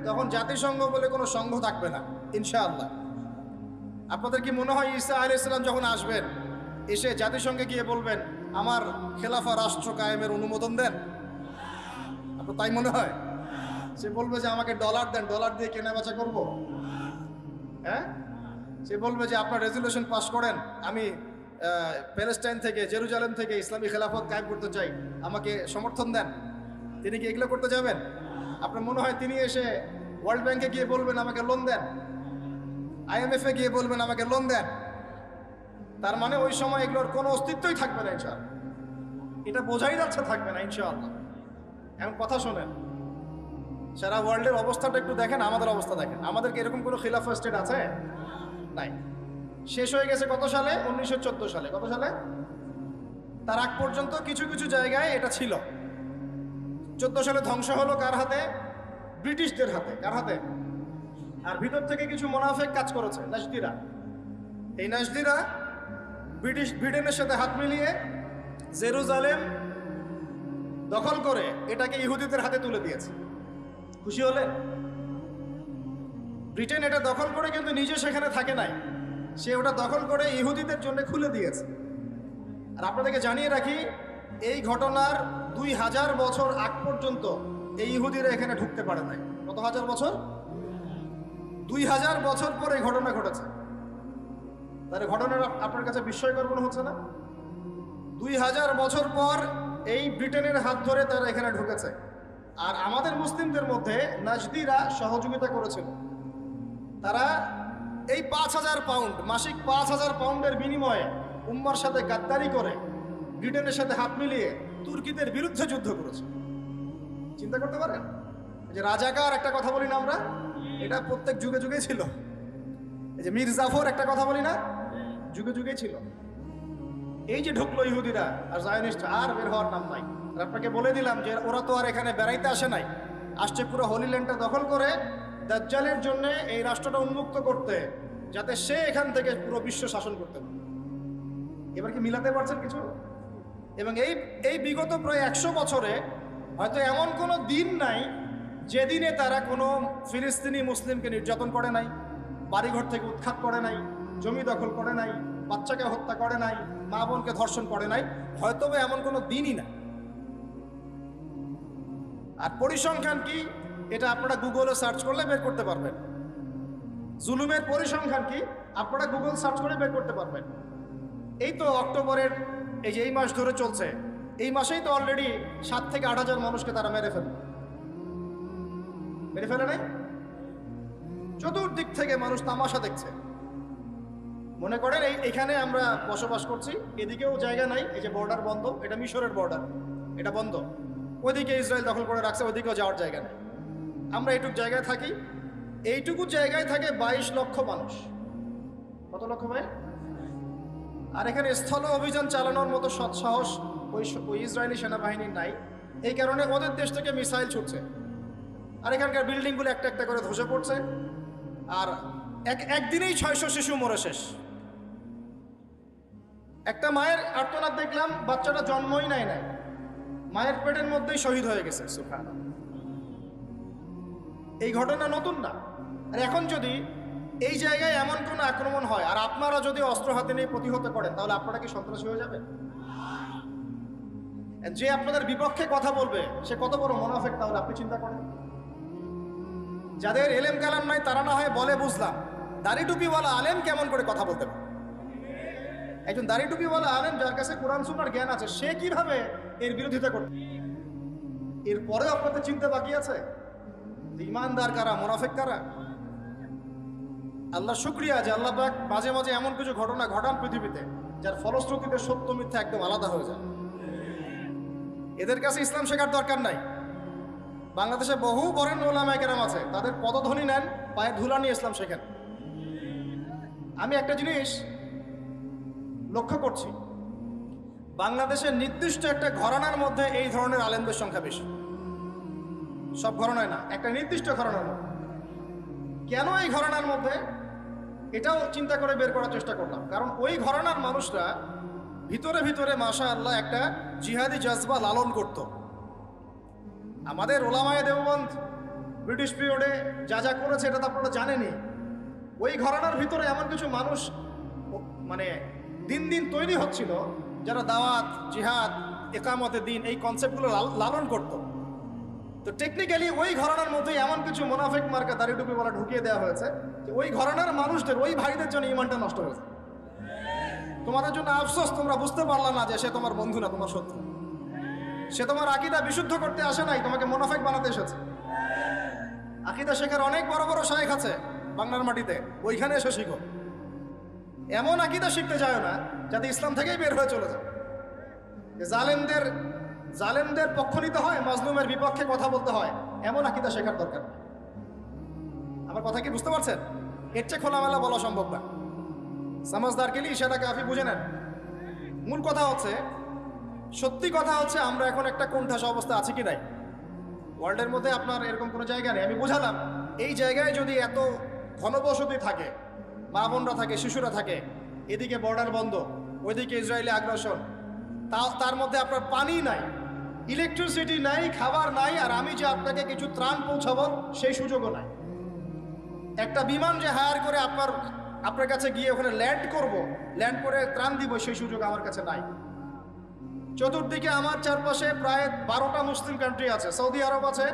তখন জাতিসংঘ বলে কোনো সংঘ থাকবে না ইনশাআল্লাহ। আপনাদের কি মনে হয় ঈসা আলাইহিস সালাম যখন আসবেন, এসে জাতিসংঘে গিয়ে বলবেন আমার খেলাফা রাষ্ট্র কায়েমের অনুমোদন দেন? আপনার তাই মনে হয়? সে বলবে যে আমাকে ডলার দেন, ডলার দিয়ে কেনাবেচা করবো? হ্যাঁ, সে বলবে যে আপনার রেজুলেশন পাস করেন, আমি প্যালেস্টাইন থেকে, জেরুজালেম থেকে ইসলামী খেলাফত কায়েম করতে চাই, আমাকে সমর্থন দেন। তিনি কি এগুলো করতে যাবেন? আপনার মনে হয় তিনি এসে ওয়ার্ল্ড ব্যাংকে গিয়ে বলবেন আমাকে লোন দেন, IMF-এ গিয়ে বলবেন আমাকে লোন দেন? তার মানে ওই সময় এগুলোর কোনো অস্তিত্বই থাকবে না ইনশাআল্লাহ। এটা বোঝাই যাচ্ছে থাকবে না ইনশাআল্লাহ। এখন কথা শোনেন, সারা ওয়ার্ল্ডের অবস্থাটা একটু দেখেন, আমাদের অবস্থা দেখেন। আমাদেরকে এরকম কোনো খিলাফা স্টেট আছে? নাই। শেষ হয়ে গেছে কত সালে? 1914 সালে। কত সালে? তার আগ পর্যন্ত কিছু কিছু জায়গায় এটা ছিল। 14 সালে ধ্বংস হলো কার হাতে? ব্রিটিশদের হাতে। কার হাতে? আর ভিতর থেকে কিছু মুনাফিক কাজ করেছে, নাজদিরা। এই নাজদিরা ব্রিটেনের সাথে হাত মিলিয়ে জেরুজালেম দখল করে এটাকে ইহুদিদের হাতে তুলে দিয়েছে। খুশি হলেন? ব্রিটেন এটা দখল করে কিন্তু নিজে সেখানে থাকে নাই, সে ওটা দখল করে ইহুদিদের জন্য খুলে দিয়েছে। আর আপনাদেরকে জানিয়ে রাখি, এই ঘটনার 2000 বছর আগ পর্যন্ত এই ইহুদিরা এখানে ঢুকতে পারে নাই। কত হাজার বছর? 2000 বছর পর এই ঘটনা ঘটেছে। তাহলে ঘটনাটা আপনার কাছে বিস্ময়কর মনে হচ্ছে না? 2000 বছর পর এই ব্রিটেনের হাত ধরে তারা এখানে ঢুকেছে। আর আমাদের মুসলিমদের মধ্যে নাজদিরা সহযোগিতা করেছিল। তারা এই 5000 পাউন্ড, মাসিক 5000 পাউন্ডের বিনিময়ে উম্মার সাথে গাদ্দারি করে ব্রিটেনের সাথে হাত মিলিয়ে তুর্কিদের বিরুদ্ধে যুদ্ধ করেছে। চিন্তা করতে পারেন যে রাজাকার একটা কথা বলি না আমরা, এটা প্রত্যেক যুগে যুগে ছিল। এই যে মীর জাফর একটা কথা বলি না, যুগে যুগে ছিল। এই যে ঢুকলো ইহুদিরা আর জায়নিস্ট, আর বের হওয়ার নাম নাই। আর আপনাকে বলে দিলাম যে ওরা তো আর এখানে বেড়াইতে আসে নাই, আসছে পুরো হোলি ল্যান্ডটা দখল করে দাজ্জালের জন্য এই রাষ্ট্রটা উন্মুক্ত করতে, যাতে সে এখান থেকে পুরো বিশ্ব শাসন করতে পারে। এবার কি মিলাতে পারছেন কিছু? এবং এই বিগত প্রায় 100 বছরে হয়তো এমন কোনো দিন নাই যেদিনে তারা কোনো ফিলিস্তিনি মুসলিমকে নির্যাতন করে নাই, বাড়িঘর থেকে উৎখাত করে নাই, জমি দখল করে নাই, বাচ্চাকে হত্যা করে নাই, মা বোনকে ধর্ষণ করে নাই। হয়তো এমন কোনো দিনই না। আর পরিসংখ্যান কি, এটা আপনারা গুগলে সার্চ করলে বের করতে পারবেন। জুলুমের পরিসংখ্যান কি আপনারা গুগল সার্চ করে বের করতে পারবেন। এই তো অক্টোবরের এই মাস ধরে চলছে, এই মাসেই তো অলরেডি 7 থেকে 8 হাজার মানুষকে তারা মেরে ফেলে নাই? চতুর্দিক থেকে মানুষ তামাশা দেখছে। মনে করেন এখানে আমরা বসবাস করছি, এদিকেও জায়গা নাই, এই যে বর্ডার বন্ধ, এটা মিশরের বর্ডার, এটা বন্ধ। ওইদিকে ইসরায়েল দখল করে রাখছে, ওইদিকেও যাওয়ার জায়গা নেই। আমরা এইটুকু জায়গায় থাকি, এইটুকু জায়গায় থাকে 22 লক্ষ মানুষ। কত লক্ষ ভাই? আর এখানে স্থল অভিযান চালানোর মতো সৎসাহস ওই ইসরায়েলি সেনাবাহিনীর নাই। এই কারণে ওদের দেশ থেকে মিসাইল ছুটছে, আর এখানকার বিল্ডিংগুলো একটা একটা করে ধসে পড়ছে। আর একদিনেই 600 শিশু মরে শেষ। একটা মায়ের আর্তনাদ দেখলাম, বাচ্চাটা জন্মই নাই, মায়ের পেটের মধ্যেই শহীদ হয়ে গেছে। সুবহানাল্লাহ। এই ঘটনা নতুন না। আর এখন যদি এই জায়গায় এমন কোনো আক্রমণ হয় আর আপনারা যদি অস্ত্র হাতে নিয়ে প্রতিহত করেন, তাহলে আপনারা কি সন্ত্রাসী হয়ে যাবেন? যে আপনাদের বিপক্ষে কথা বলবে সে কত বড় মুনাফিক, তাহলে আপনি চিন্তা করেন। যাদের এলেম কালাম নাই তারা না হয় বলে বুঝলাম, দাড়ি টুপিওয়ালা আলেম কেমন করে কথা বলতে পারে? একজন দাড়ি টুপিওয়ালা আলেম যার কাছে কোরআন সুন্নাহর জ্ঞান আছে, সে কিভাবে এর বিরোধিতা করবে? এরপরেও আপনাদের চিন্তা বাকি আছে ইমানদার কারা, মুনাফিক কারা? আল্লাহ শুকরিয়া যে আল্লাহ পাক মাঝে মাঝে এমন কিছু ঘটনা ঘটান পৃথিবীতে যার ফলশ্রুতিতে সত্য মিথ্যা একদম আলাদা হয়ে যায়। এদের কাছে ইসলাম শেখার দরকার নাই। বাংলাদেশে বহু বরেণ্য ওলামায়ে কেরাম আছে, তাদের পদধ্বনি নেন, পায়ে ধুলা নিয়ে ইসলাম শেখেন। আমি একটা জিনিস লক্ষ্য করছি, বাংলাদেশের নির্দিষ্ট একটা ঘরানার মধ্যে এই ধরনের আলেমদের সংখ্যা বেশি। সব ঘরানায় না, একটা নির্দিষ্ট ঘরানার মধ্যে। কেন এই ঘরানার মধ্যে, এটাও চিন্তা করে বের করার চেষ্টা করলাম। কারণ ওই ঘরানার মানুষরা ভিতরে ভিতরে মাশাআল্লাহ একটা জিহাদি জজবা লালন করত। আমাদের ওলামায়ে দেওবন্দ ব্রিটিশ পিরিয়ডে যা যা করেছে এটা তো আপনারা জানেনই। ওই ঘরানার ভিতরে এমন কিছু মানুষ মানে দিন দিন তৈরি হচ্ছিল যারা দাওয়াত, জিহাদ, একামতে দিন এই কনসেপ্টগুলো লালন করত। তো টেকনিক্যালি ওই ঘরানার মধ্যে এমন কিছু মুনাফিক মার্কা দাড়ি টুপিওয়ালা ঢুকিয়ে দেওয়া হয়েছে যে ওই ঘরানার মানুষদের, ওই ভাইদের জন্য ইমানটা নষ্ট হয়েছে। তোমাদের জন্য আফসোস, তোমরা বুঝতে পারলা না যে সে তোমার বন্ধু না, তোমার শত্রু। সে তোমার আকীদা বিশুদ্ধ করতে আসে নাই, তোমাকে মুনাফিক বানাতে এসেছে। আকীদা শেখার অনেক বড় বড় শায়েখ আছে বাংলার মাটিতে, ওইখানে এসে শিখো। এমন আকীদা শিখতে যায় না যাতে ইসলাম থেকেই বের হয়ে চলে যায়। জালেমদের পক্ষ নিতে হয়, মাজলুমের বিপক্ষে কথা বলতে হয়, এমন আকীদা শেখার দরকার। আমার কথা কি বুঝতে পারছেন? এর চেয়ে খোলামেলা বলা সম্ভব না। সমাজদার কে লিয়ে সেটা কাফি বুঝে নেন। মূল কথা হচ্ছে সত্যি কথা হচ্ছে আমরা এখন একটা কোণঠাস অবস্থা আছে কি নাই? ওয়ার্ল্ডের মধ্যে আপনার এরকম কোনো জায়গা নেই। আমি বোঝালাম এই জায়গায় যদি এত ঘনবসতি থাকে, মা বোনরা থাকে, শিশুরা থাকে, এদিকে বর্ডার বন্ধ, ওইদিকে ইসরায়েলি আগ্রাসন, তার মধ্যে আপনার পানি নাই, ইলেকট্রিসিটি নাই, খাবার নাই, আর আমি যে আপনাকে কিছু ত্রাণ পৌঁছাবো সেই সুযোগও নাই। একটা বিমান যে হায়ার করে আপনার কাছে গিয়ে ওখানে ল্যান্ড করে ত্রাণ দিব, সেই সুযোগ আমার কাছে নাই। চতুর্দিকে আমার চারপাশে প্রায় 12টা মুসলিম কান্ট্রি আছে। সৌদি আরব আছে,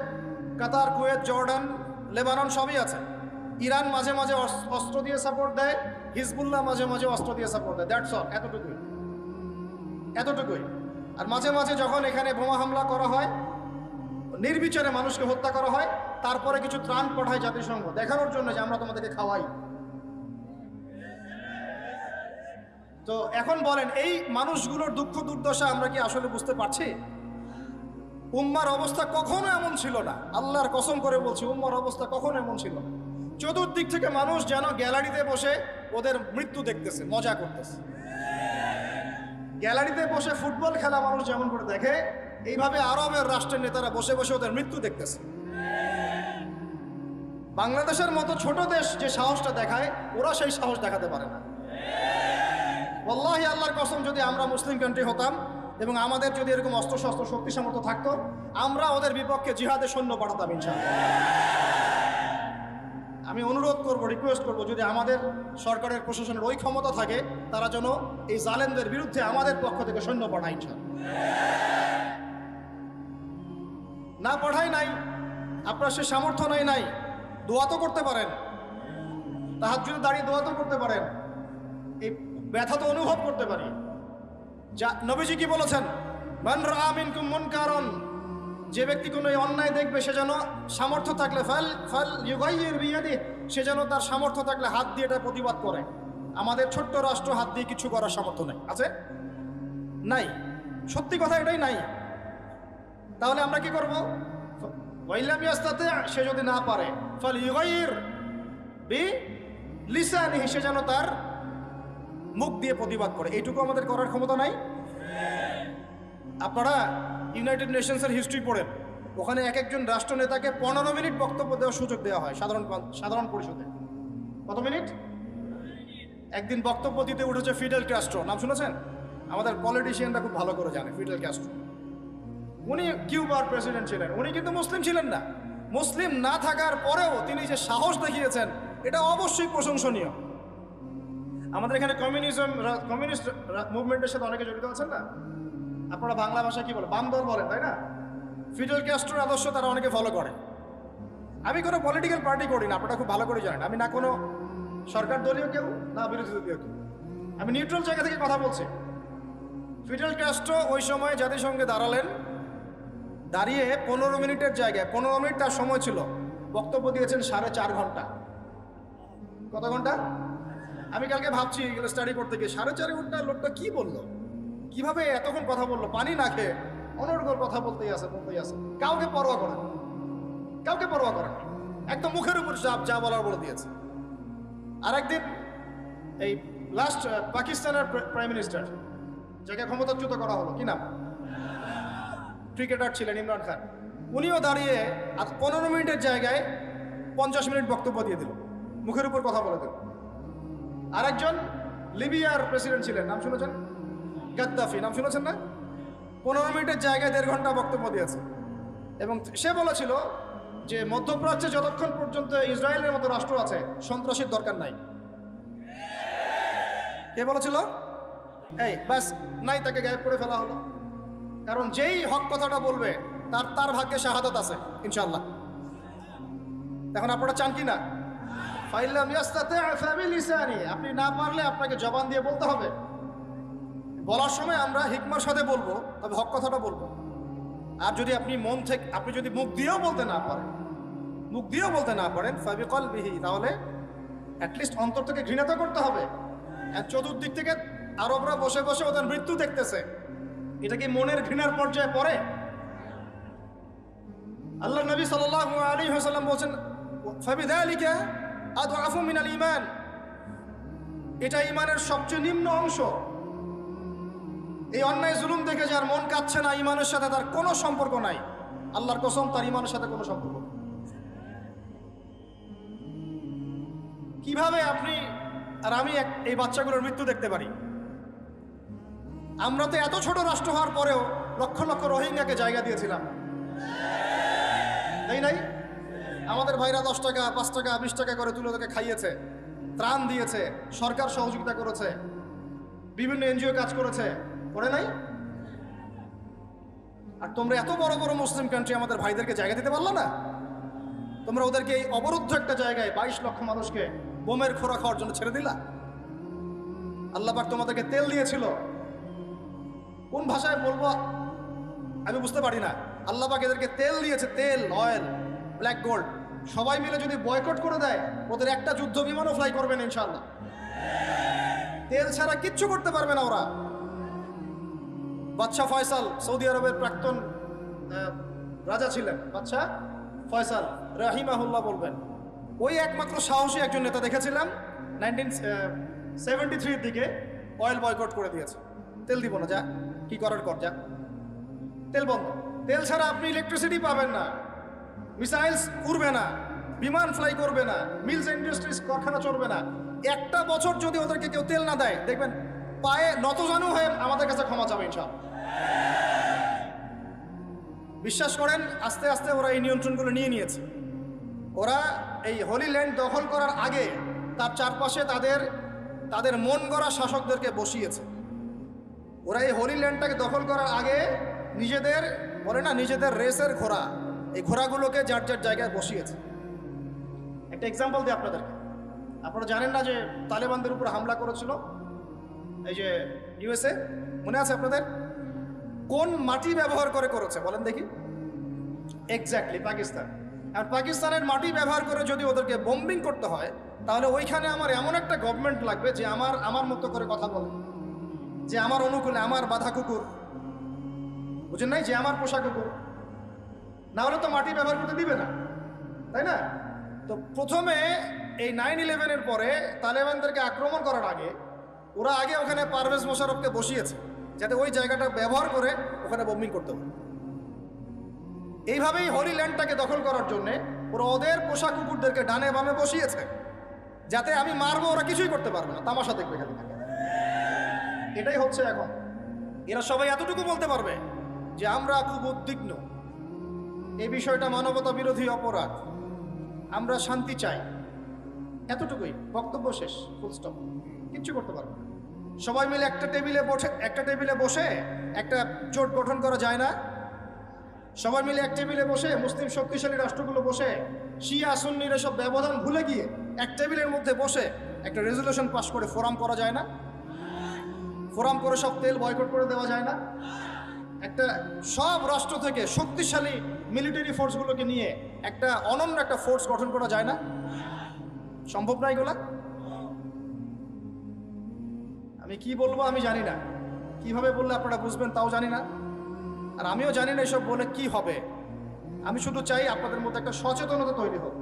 কাতার, কুয়েত, জর্ডান, লেবানন সবই আছে। ইরান মাঝে মাঝে অস্ত্র দিয়ে সাপোর্ট দেয়, হিজবুল্লাহ মাঝে মাঝে অস্ত্র দিয়ে সাপোর্ট দেয়। দ্যাটস অল, এতটুকুই। আর মাঝে মাঝে যখন এখানে বোমা হামলা করা হয়, নির্বিচারে মানুষকে হত্যা করা হয়, তারপরে কিছু ত্রাণ পাঠায় জাতিসংঘ দেখানোর জন্য যে আমরা তোমাদেরকে খাওয়াই। তো এখন বলেন, এই মানুষগুলোর দুঃখ দুর্দশা আমরা কি আসলে বুঝতে পারছি? উম্মার অবস্থা কখনো এমন ছিল না, আল্লাহর কসম করে বলছি, উম্মার অবস্থা কখনো এমন ছিল না। চতুর্দিক থেকে মানুষ যেন গ্যালারিতে বসে ওদের মৃত্যু দেখতেছে, মজা করতেছে। গ্যালারিতে বসে ফুটবল খেলা মানুষ যেমন করে দেখে, এইভাবে আরবের রাষ্ট্রের নেতারা বসে বসে ওদের মৃত্যু দেখতেছে। বাংলাদেশের মতো ছোট দেশ যে সাহসটা দেখায়, ওরা সেই সাহস দেখাতে পারে না। ওয়াল্লাহি আল্লাহর কসম, যদি আমরা মুসলিম কান্ট্রি হতাম এবং আমাদের যদি এরকম অস্ত্রশস্ত্র শক্তি সামর্থ্য থাকতো, আমরা ওদের বিপক্ষে জিহাদের সৈন্য পাঠাতাম ইনশাআল্লাহ। আমি অনুরোধ করব, রিকোয়েস্ট করব, যদি আমাদের সরকারের প্রশাসনের ওই ক্ষমতা থাকে, তারা যেন এই জালেমদের বিরুদ্ধে আমাদের পক্ষ থেকে সৈন্য পাঠায় ইনশাআল্লাহ। না পাঠায় নাই, আপনার সে সামর্থ্য নাই, দোয়া তো করতে পারেন, তাহাজ্জুদে দাঁড়িয়ে দোয়া তো করতে পারেন, এই ব্যথা তো অনুভব করতে পারি। যা নবীজি কি বলেছেন, মান রাআ মিনকুম মুনকারান, যে ব্যক্তি কোনো অন্যায় দেখবে সে যেন সামর্থ্য থাকলে ফাল ইউগাইয়ির বিয়াদিহি, সে যেন তার সামর্থ্য থাকলে হাত দিয়ে এটা প্রতিবাদ করে। আমাদের ছোট্ট রাষ্ট্র হাত দিয়ে কিছু করার সামর্থ্য নেই, আছে? নাই, সত্যি কথা এটাই নাই। তাহলে আমরা কি করব? ওয়াইলাম ইয়াস্তাতি, সে যদি না পারে, ফাল ইউগাইয়ির বিলিসানিহি, সে যেন তার মুখ দিয়ে প্রতিবাদ করে। এইটুকু আমাদের করার ক্ষমতা নাই? আপনারা ইউনাইটেড নেশনসের হিস্ট্রি পড়েন, ওখানে এক একজন রাষ্ট্রনেতাকে 15 মিনিট বক্তব্য দেওয়ার সুযোগ দেওয়া হয় সাধারণ পরিষদে। কত মিনিট? একদিন বক্তব্য দিতে উঠেছে ফিডেল ক্যাস্ট্রো, নাম শুনেছেন? আমাদের পলিটিশিয়ানরা খুব ভালো করে জানে ফিডেল ক্যাস্ট্রো। উনি কিউবার প্রেসিডেন্ট ছিলেন, উনি কিন্তু মুসলিম ছিলেন না। মুসলিম না থাকার পরেও তিনি যে সাহস দেখিয়েছেন, এটা অবশ্যই প্রশংসনীয়। আমাদের এখানে কমিউনিস্ট মুভমেন্টের সাথে অনেকে জড়িত আছেন না? আপনারা বাংলা ভাষা কি বলে, বামদল বলেন, তাই না? ফিডেল ক্যাস্ট্রোর আদর্শ তারা অনেকে ফলো করে। আমি কোনো পলিটিক্যাল পার্টি করি না, আপনারা খুব ভালো করে জানেন। আমি না কোনো সরকার দলীয় কেউ, না বিরোধী দলীয় কেউ, আমি নিউট্রাল জায়গা থেকে কথা বলছি। ফিডেল ক্যাস্ট্রো ওই সময় জাতিসংঘে দাঁড়ালেন, দাঁড়িয়ে 15 মিনিটের জায়গায় 15 মিনিট তার সময় ছিল, বক্তব্য দিয়েছেন 4.5 ঘন্টা। কত ঘন্টা? আমি কালকে ভাবছি এগুলো স্টাডি করতে গিয়ে, 4.5 ঘন্টা লোকটা কি বললো, কিভাবে এতক্ষণ কথা বললো, পানি না খেয়ে অনর্গল কথা বলতেই আছে। কাউকে পরোয়া করেন, একদম মুখের উপর যা বলার বলে দিয়েছে। আর একদিন এই লাস্ট পাকিস্তানের প্রাইম মিনিস্টার, যাকে ক্ষমতাচ্যুত করা হলো, কি নাম, ক্রিকেটার ছিলেন ইমরান খান, উনিও দাঁড়িয়ে 15 মিনিটের জায়গায় 50 মিনিট বক্তব্য দিয়ে দিল, মুখের উপর কথা বলে দিল। আরেকজন লিবিয়ার প্রেসিডেন্ট ছিলেন, নাম শুনেছেন? গাদ্দাফি, নাম শুনেছেন না? 15 মিনিটের জায়গায় 1.5 ঘন্টা বক্তব্য দিয়েছে। এবং সে বলেছিল যে মধ্যপ্রাচ্যে যতক্ষণ পর্যন্ত ইসরায়েলের মতো রাষ্ট্র আছে, সন্ত্রাসীর দরকার নাই। কে বলেছিল? এই ব্যাস নাই, তাকে গায়েব করে ফেলা হলো। কারণ যেই হক কথাটা বলবে তার ভাগ্যে শাহাদাত আছে ইনশাআল্লাহ। এখন আপনারা চান কি না? ফাইলাম ইয়াস্তাতি ফাবিলিসানি, আপনি না পারলে আপনাকে জবান দিয়ে বলতে হবে। বলার সময় আমরা হিকমার সাথে বলবো, তবে হক কথাটা বলবো। আর যদি আপনি যদি মুখ দিয়েও বলতে না পারেন ফাবিকলবিহি, তাহলে অ্যাটলিস্ট অন্তর থেকে ঘৃণা তো করতে হবে। আর চতুর্দিক থেকে আরবরা বসে বসে ওদের মৃত্যু দেখতেছে, এটা কি মনের ঘৃণার পর্যায়ে পড়ে? আল্লাহ নবী সাল্লাল্লাহু আলাইহি ওয়াসাল্লাম বলেন, ফাবিযালিকা আদআফু মিনাল ঈমান, এটা ঈমানের সবচেয়ে নিম্ন অংশ। এই অন্যায় জুলুম দেখে যার মন কাঁদছে না, ইমানের সাথে তার কোনো সম্পর্ক নাই। আল্লাহর কসম, তার ইমানের সাথে কোনো সম্পর্ক নেই। কিভাবে আপনি আর আমি এই বাচ্চাগুলোর মৃত্যু দেখতে পারি? আমরা তো এত ছোট রাষ্ট্র হওয়ার পরেও লক্ষ লক্ষ রোহিঙ্গাকে জায়গা দিয়েছিলাম, তাই নাই? আমাদের ভাইরা 10 টাকা 5 টাকা 20 টাকা করে তুলে ওদেরকে খাইয়েছে, ত্রাণ দিয়েছে, সরকার সহযোগিতা করেছে, বিভিন্ন এনজিও কাজ করেছে, করে নাই? আর তোমরা এত বড় বড় মুসলিম কান্ট্রি আমাদের ভাইদেরকে জায়গা দিতে পারলো না? তোমরা ওদেরকে এই অবরুদ্ধ একটা জায়গায় 22 লক্ষ মানুষকে বোমের খোরা খাওয়ার জন্য ছেড়ে দিলা। আল্লাহ পাক তোমাদেরকে তেল দিয়েছিল, কোন ভাষায় বলবো আমি বুঝতে পারি না। আল্লাহ পাক এদেরকে তেল দিয়েছে, তেল, অয়েল, ব্ল্যাক গোল্ড। সবাই মিলে যদি বয়কট করে দেয়, ওদের একটা যুদ্ধ বিমানও ফ্লাই করবে না ইনশাআল্লাহ। তেল ছাড়া কিচ্ছু করতে পারবে না ওরা। বাদশাহ ফয়সাল, সৌদি আরবের প্রাক্তন রাজা ছিলেন, বাদশাহ ফয়সাল রাহিমাহুল্লাহ বলবেন, ওই একমাত্র সাহসী একজন নেতা দেখেছিলাম 1973 দিকে অয়েল বয়কট করে দিয়েছে। তেল দিব না, যা কি করার কর, যা তেল বন্ধ। তেল ছাড়া আপনি ইলেকট্রিসিটি পাবেন না, মিসাইলস উড়বে না, বিমান ফ্লাই করবে না, মিলস ইন্ডাস্ট্রিজ কারখানা চলবে না। একটা বছর যদি ওদেরকে কেউ তেল না দেয়, দেখবেন পায়ে নতজানু হয়ে আমাদের কাছে ক্ষমা চাবে ইনশাআল্লাহ। বিশ্বাস করেন, আস্তে আস্তে ওরা এই নিয়ন্ত্রণগুলো নিয়ে নিয়েছে। ওরা এই হোলি ল্যান্ড দখল করার আগে তার চারপাশে তাদের মন গড়া শাসকদেরকে বসিয়েছে। ওরা এই হোলি ল্যান্ডটাকে দখল করার আগে নিজেদের, বলে না, নিজেদের রেসের ঘোড়া, এই ঘোড়াগুলোকে যার যার জায়গায় বসিয়েছে। একটা এক্সাম্পল দিই আপনাদেরকে। আপনারা জানেন না যে তালেবানদের উপর হামলা করেছিল এই যে ইউএসএ, মনে আছে আপনাদের? কোন মাটি ব্যবহার করে করেছে বলেন দেখি? এক্স্যাক্টলি পাকিস্তান। আর পাকিস্তানের মাটি ব্যবহার করে যদি ওদেরকে বোম্বিং করতে হয়, তাহলে ওইখানে আমার এমন একটা গভর্নমেন্ট লাগবে যে আমার মতো করে কথা বলে, যে আমার অনুকূলে, আমার বাঁধা কুকুর, বুঝেন নাই, যে আমার পোষা কুকুর। না হলে তো মাটি ব্যবহার করতে দিবে না, তাই না? তো প্রথমে এই 9/11-এর পরে তালেবানদেরকে আক্রমণ করার আগে ওরা ওখানে পারভেজ মোশাররফকে বসিয়েছে, যাতে ওই জায়গাটা ব্যবহার করে ওখানে বোম্বিং করতে পারে। এইভাবেই হোলি ল্যান্ডটাকে দখল করার জন্যে ওরা ওদের পোষা কুকুরদেরকে ডানে বামে বসিয়েছে, যাতে আমি মারবো, ওরা কিছুই করতে পারবে না, তামাশা দেখবে খালি। এটাই হচ্ছে এখন। এরা সবাই এতটুকু বলতে পারবে যে আমরা খুব উদ্বিগ্ন, এই বিষয়টা মানবতা বিরোধী অপরাধ, আমরা শান্তি চাই, এতটুকুই, বক্তব্য শেষ, ফুল স্টপ। কিচ্ছু করতে পারবে না। সবাই মিলে একটা টেবিলে বসে একটা জোট গঠন করা যায় না? সবাই মিলে এক টেবিলে বসে, মুসলিম শক্তিশালী রাষ্ট্রগুলো বসে, শিয়া সুন্নির এসব ব্যবধান ভুলে গিয়ে এক টেবিলের মধ্যে বসে একটা রেজলিউশন পাস করে ফোরাম করা যায় না? ফোরাম করে সব তেল বয়কট করে দেওয়া যায় না? একটা সব রাষ্ট্র থেকে শক্তিশালী মিলিটারি ফোর্সগুলোকে নিয়ে একটা অনন্য একটা ফোর্স গঠন করা যায় না? সম্ভব না এগুলা? আমি কি বলবো আমি জানি না, কিভাবে বললে আপনারা বুঝবেন তাও জানি না, আর আমিও জানি না এসব বলে কি হবে। আমি শুধু চাই আপনাদের মধ্যে একটা সচেতনতা তৈরি হোক,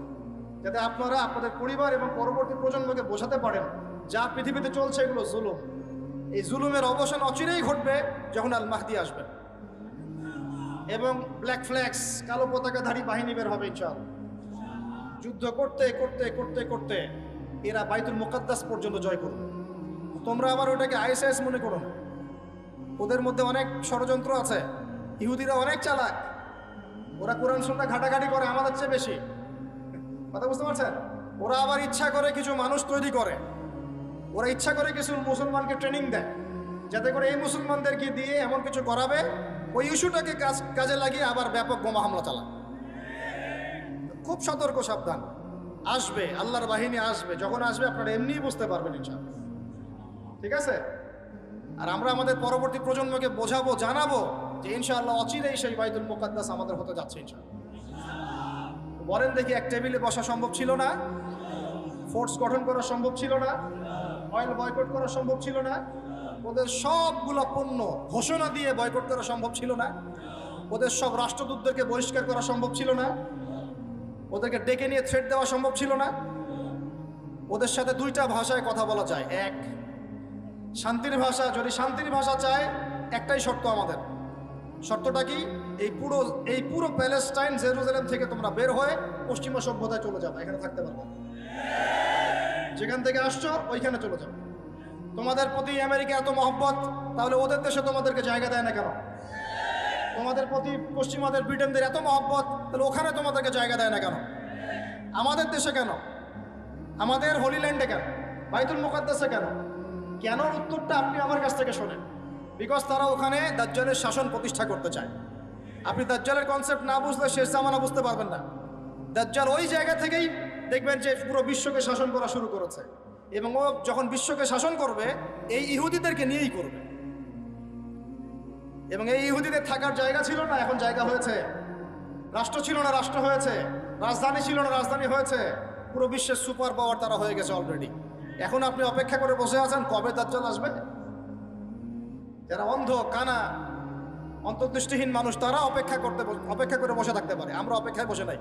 যাতে আপনারা আপনাদের পরিবার এবং পরবর্তী প্রজন্মকে বোঝাতে পারেন যা পৃথিবীতে চলছে এগুলো জুলুম। এই জুলুমের অবসান অচিরেই ঘটবে যখন আল মাহদি আসবেন এবং ব্ল্যাক ফ্ল্যাগস, কালো পতাকাধারী বাহিনী বের হবে ইনশাআল্লাহ। যুদ্ধ করতে করতে করতে করতে এরা বাইতুল মুকাদ্দাস পর্যন্ত জয় করবে। তোমরা আবার ওটাকে আইএসআইএস মনে করো না, ওদের মধ্যে অনেক ষড়যন্ত্র আছে। ইহুদিরা অনেক চালাক, ওরা কোরআন সুন্নাহ ঘাটাঘাটি করে আমাদের চেয়ে বেশি, কথা বুঝতে পারছেন? ওরা আবার ইচ্ছা করে কিছু মানুষ তৈরি করে, ওরা ইচ্ছা করে কিছু মুসলমানকে ট্রেনিং দেয়, যাতে করে এই মুসলমানদেরকে দিয়ে এমন কিছু করাবে, ওই ইস্যুটাকে কাজে লাগিয়ে আবার ব্যাপক বোমা হামলা চালায়। খুব সতর্ক, সাবধান। আসবে, আল্লাহর বাহিনী আসবে, যখন আসবে আপনারা এমনিই বুঝতে পারবেন ইনশাআল্লাহ, ঠিক আছে? আর আমরা আমাদের পরবর্তী প্রজন্মকে বোঝাবো, জানাবো যে ইনশাআল্লাহ অচিরেই সেই বাইতুল মুকাদ্দাস আমাদের হতে যাচ্ছে ইনশাআল্লাহ। বলেন দেখি, এক টেবিলে বসা সম্ভব ছিল না? ফোর্স গঠন করা সম্ভব ছিল না? অয়েল বয়কট করা সম্ভব ছিল না? ওদের সবগুলো পণ্য ঘোষণা দিয়ে বয়কট করা সম্ভব ছিল না? ওদের সব রাষ্ট্রদূতদেরকে বহিষ্কার করা সম্ভব ছিল না? ওদেরকে ডেকে নিয়ে থ্রেট দেওয়া সম্ভব ছিল না? ওদের সাথে দুইটা ভাষায় কথা বলা যায়। এক, শান্তির ভাষা, যদি শান্তির ভাষা চায় একটাই শর্ত আমাদের। শর্তটা কি? এই পুরো প্যালেস্টাইন জেরুজালেম থেকে তোমরা বের হয়ে পশ্চিমা সভ্যতায় চলে যাবে, এখানে থাকতে পারবে না। যেখান থেকে আসছো ওইখানে চলে যাবে। তোমাদের প্রতি আমেরিকা এত মহব্বত, তাহলে ওদের দেশে তোমাদেরকে জায়গা দেয় না কেন? তোমাদের প্রতি পশ্চিমাদের ব্রিটেনদের এত মহব্বত, তাহলে ওখানে তোমাদেরকে জায়গা দেয় না কেন? আমাদের দেশে কেন? আমাদের হোলিল্যান্ডে কেন? বাইতুল মুকাদ্দাসে কেন? কেন? উত্তরটা আপনি আমার কাছ থেকে শোনেন। বিকজ তারা ওখানে দাজ্জালের শাসন প্রতিষ্ঠা করতে চায়। আপনি দাজ্জালের কনসেপ্ট না বুঝলে শেষ জামানা বুঝতে পারবেন না। দাজ্জাল ওই জায়গা থেকেই দেখবেন যে পুরো বিশ্বকে শাসন করা শুরু করেছে, এবং ও যখন বিশ্বকে শাসন করবে এই ইহুদিদেরকে নিয়েই করবে। এবং এই ইহুদিদের থাকার জায়গা ছিল না, এখন জায়গা হয়েছে। রাষ্ট্র ছিল না, রাষ্ট্র হয়েছে। রাজধানী ছিল না, রাজধানী হয়েছে। পুরো বিশ্বের সুপার পাওয়ার তারা হয়ে গেছে অলরেডি। এখন আপনি অপেক্ষা করে বসে আছেন কবে দাজ্জাল আসবে। যারা অন্ধ কানা অন্তর্দৃষ্টিহীন মানুষ তারা অপেক্ষা করে বসে থাকতে পারে, আমরা অপেক্ষায় বসে নাই।